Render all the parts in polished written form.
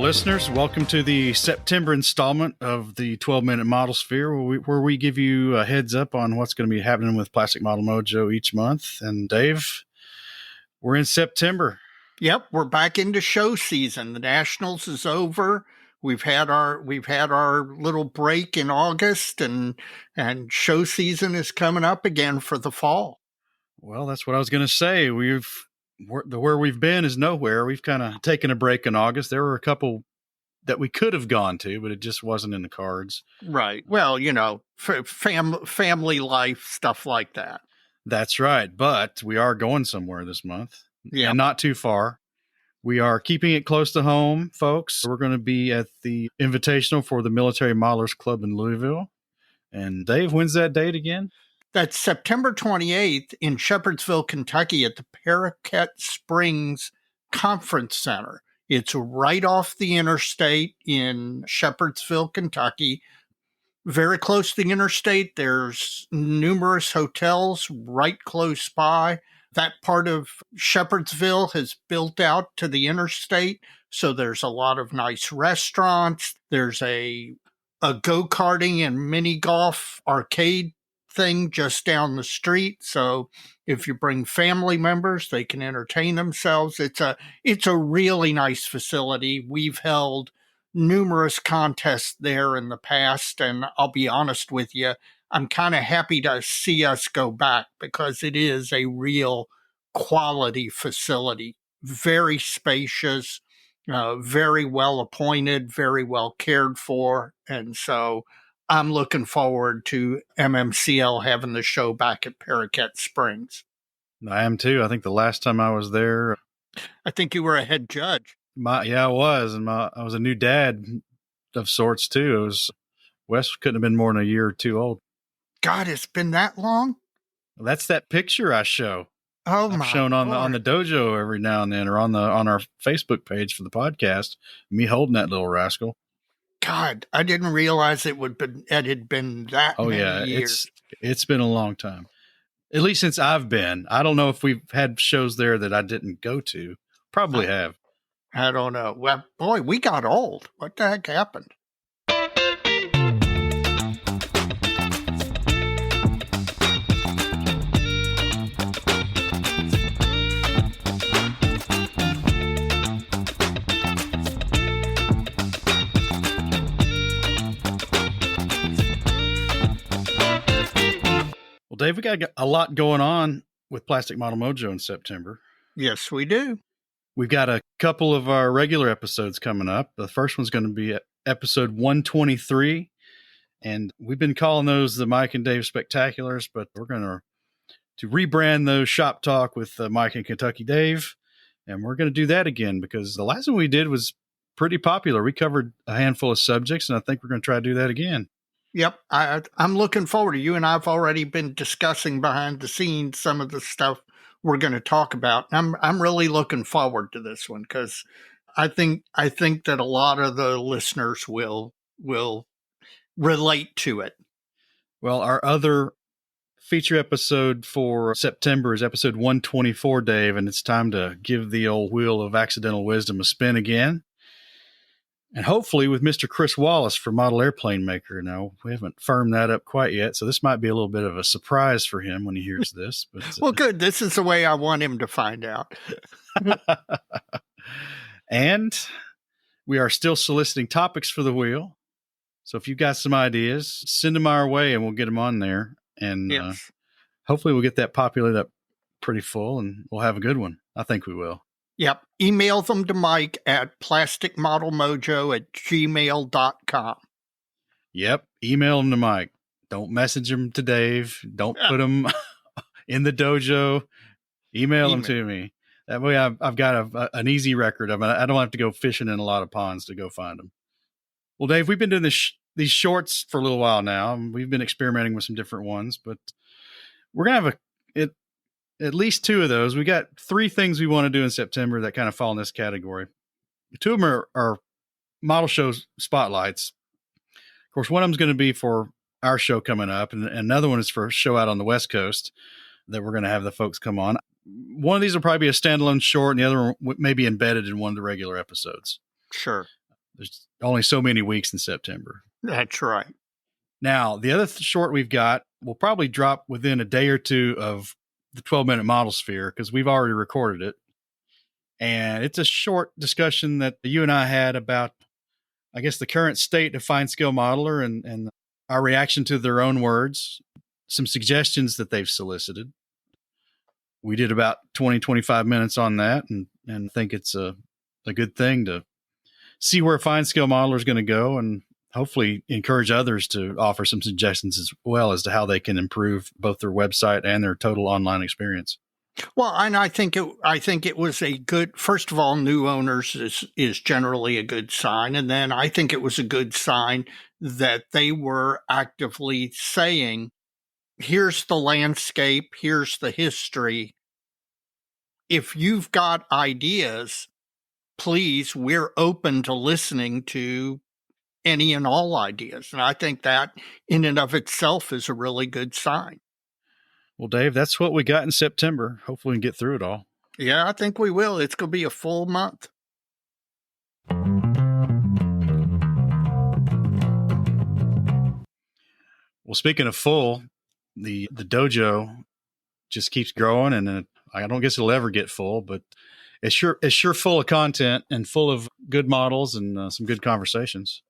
listeners, welcome to the September installment of the 12-Minute Modelsphere, where we give you a heads up on what's going to be happening with Plastic Model Mojo each month. And Dave, we're in September. Yep, we're back into show season. The Nationals is over. We've had our little break in August, and show season is coming up again for the fall. Well, that's what I was going to say. Where we've been is nowhere. We've kind of taken a break in August. There were a couple that we could have gone to, but it just wasn't in the cards. Right. Well, family life, stuff like that. That's right. But we are going somewhere this month. Yeah. And not too far. We are keeping it close to home, folks. We're going to be at the Invitational for the Military Modelers Club in Louisville. And Dave, when's that date again? That's September 28th in Shepherdsville, Kentucky at the Paraquet Springs Conference Center. It's right off the interstate in Shepherdsville, Kentucky. Very close to the interstate. There's numerous hotels right close by. That part of Shepherdsville has built out to the interstate, so there's a lot of nice restaurants. There's a go-karting and mini golf arcade thing just down the street. So if you bring family members, they can entertain themselves. It's a really nice facility. We've held numerous contests there in the past, and I'll be honest with you, I'm kind of happy to see us go back because it is a real quality facility. Very spacious, very well appointed, very well cared for. And so I'm looking forward to MMCL having the show back at Paraquet Springs. I am too. I think the last time I was there, I think you were a head judge. I was, and I was a new dad of sorts too. Wes couldn't have been more than a year or two old. God, it's been that long? Well, that's that picture I show. Oh, I've my shown on the dojo every now and then, or on our Facebook page for the podcast. Me holding that little rascal. God, I didn't realize it had been that many years. It's been a long time. At least since I've been. I don't know if we've had shows there that I didn't go to. Probably have. I don't know. Well, boy, we got old. What the heck happened? Well, Dave, we got a lot going on with Plastic Model Mojo in September. Yes, we do. We've got a couple of our regular episodes coming up. The first one's going to be episode 123. And we've been calling those the Mike and Dave Spectaculars, but we're going to rebrand those Shop Talk with Mike and Kentucky Dave. And we're going to do that again because the last one we did was pretty popular. We covered a handful of subjects, and I think we're going to try to do that again. Yep. I'm looking forward to you and I've already been discussing behind the scenes some of the stuff we're going to talk about. I'm really looking forward to this one because I think that a lot of the listeners will relate to it. Well, our other feature episode for September is episode 124, Dave, and it's time to give the old wheel of accidental wisdom a spin again. And hopefully with Mr. Chris Wallace for Model Airplane Maker. Now, we haven't firmed that up quite yet, so this might be a little bit of a surprise for him when he hears this. But, well, good. This is the way I want him to find out. And we are still soliciting topics for the wheel. So if you've got some ideas, send them our way and we'll get them on there. And yes. Hopefully we'll get that populated up pretty full and we'll have a good one. I think we will. Yep. Email them to Mike at plasticmodelmojo@gmail.com. Yep. Email them to Mike. Don't message them to Dave. Don't put them in the dojo. Email them to me. That way I've got an easy record of it. I don't have to go fishing in a lot of ponds to go find them. Well, Dave, we've been doing these shorts for a little while now. We've been experimenting with some different ones, but we're going to have at least two of those. We got three things we want to do in September that kind of fall in this category. Two of them are model show spotlights. Of course, one of them is going to be for our show coming up, and another one is for a show out on the West Coast that we're going to have the folks come on. One of these will probably be a standalone short, and the other one may be embedded in one of the regular episodes. Sure. There's only so many weeks in September. That's right. Now, the other short we've got will probably drop within a day or two of the 12-minute Modelsphere because we've already recorded it. And it's a short discussion that you and I had about, I guess, the current state of Fine Scale Modeler and our reaction to their own words, some suggestions that they've solicited. We did about 20, 25 minutes on that and think it's a good thing to see where Fine Scale Modeler is going to go and hopefully encourage others to offer some suggestions as well as to how they can improve both their website and their total online experience. Well, and I think it was a good, first of all, new owners is generally a good sign. And then I think it was a good sign that they were actively saying, here's the landscape, here's the history. If you've got ideas, please, we're open to listening to any and all ideas. And I think that in and of itself is a really good sign. Well, Dave, that's what we got in September. Hopefully we can get through it all. Yeah, I think we will. It's going to be a full month. Well, speaking of full, the dojo just keeps growing, and I don't guess it'll ever get full, but it's sure full of content and full of good models and some good conversations.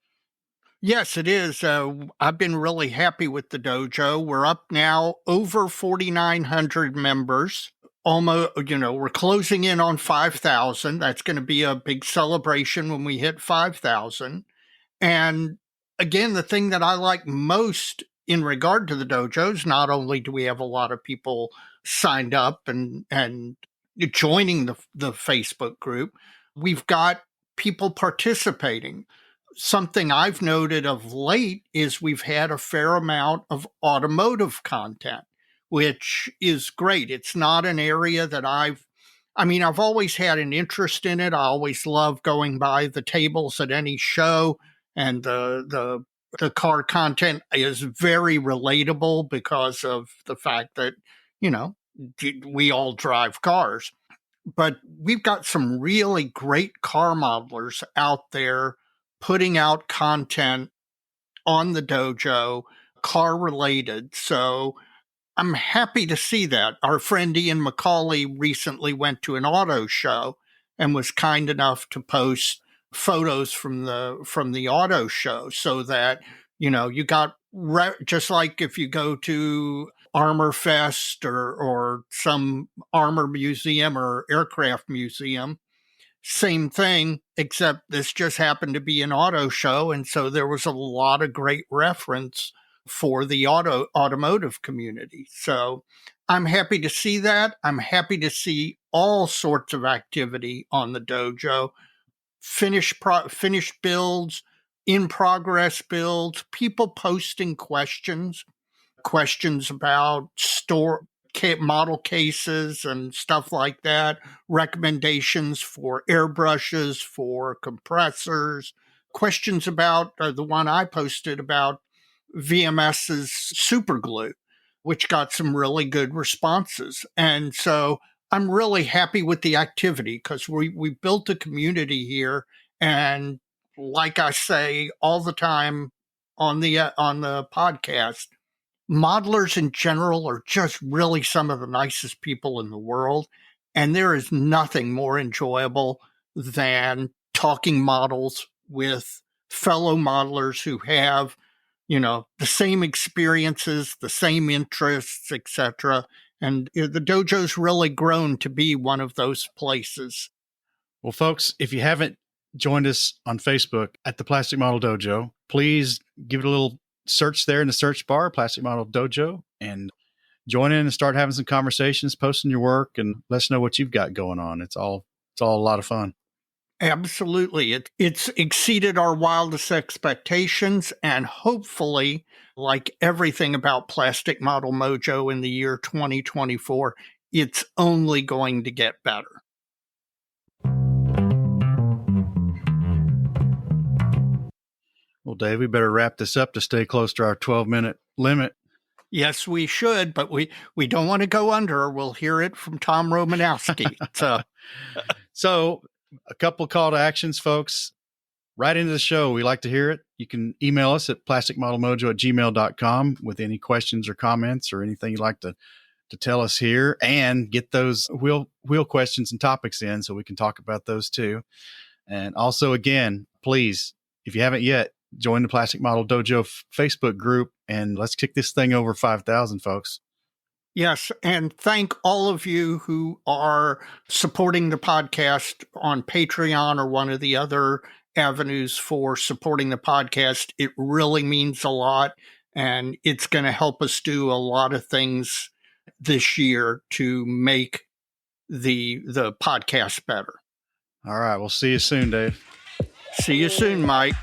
Yes, it is. I've been really happy with the dojo. We're up now over 4,900 members. Almost, we're closing in on 5,000. That's going to be a big celebration when we hit 5,000. And again, the thing that I like most in regard to the dojos, not only do we have a lot of people signed up and joining the Facebook group, we've got people participating. Something I've noted of late is we've had a fair amount of automotive content, which is great. It's not an area that I've always had an interest in it. I always love going by the tables at any show, and the car content is very relatable because of the fact that, we all drive cars. But we've got some really great car modelers out there putting out content on the dojo, car related. So I'm happy to see that. Our friend Ian McCauley recently went to an auto show and was kind enough to post photos from the auto show, so that, you got, just like if you go to Armor Fest or some armor museum or aircraft museum, same thing, except this just happened to be an auto show. And so there was a lot of great reference for the automotive community. So I'm happy to see that. I'm happy to see all sorts of activity on the dojo, finished builds, in progress builds, people posting questions about model cases and stuff like that, recommendations for airbrushes, for compressors, questions about the one I posted about VMS's super glue, which got some really good responses. And so I'm really happy with the activity because we built a community here. And like I say all the time on the podcast, modelers in general are just really some of the nicest people in the world. And there is nothing more enjoyable than talking models with fellow modelers who have, the same experiences, the same interests, etc. And the dojo's really grown to be one of those places. Well, folks, if you haven't joined us on Facebook at the Plastic Model Dojo, please give it a little search there in the search bar, Plastic Model Dojo, and join in and start having some conversations, posting your work, and let us know what you've got going on. It's all a lot of fun. Absolutely. It's exceeded our wildest expectations, and hopefully, like everything about Plastic Model Mojo in the year 2024, it's only going to get better. Well, Dave, we better wrap this up to stay close to our 12-minute limit. Yes, we should, but we don't want to go under. We'll hear it from Tom Romanowski. So a couple call to actions, folks. right into the show. We like to hear it. You can email us at plasticmodelmojo@gmail.com with any questions or comments or anything you'd like to tell us here, and get those wheel questions and topics in so we can talk about those too. And also, again, please, if you haven't yet, join the Plastic Model Dojo Facebook group, and let's kick this thing over 5,000, folks. Yes, and thank all of you who are supporting the podcast on Patreon or one of the other avenues for supporting the podcast. It really means a lot, and it's going to help us do a lot of things this year to make the podcast better. All right, we'll see you soon, Dave. See you soon, Mike.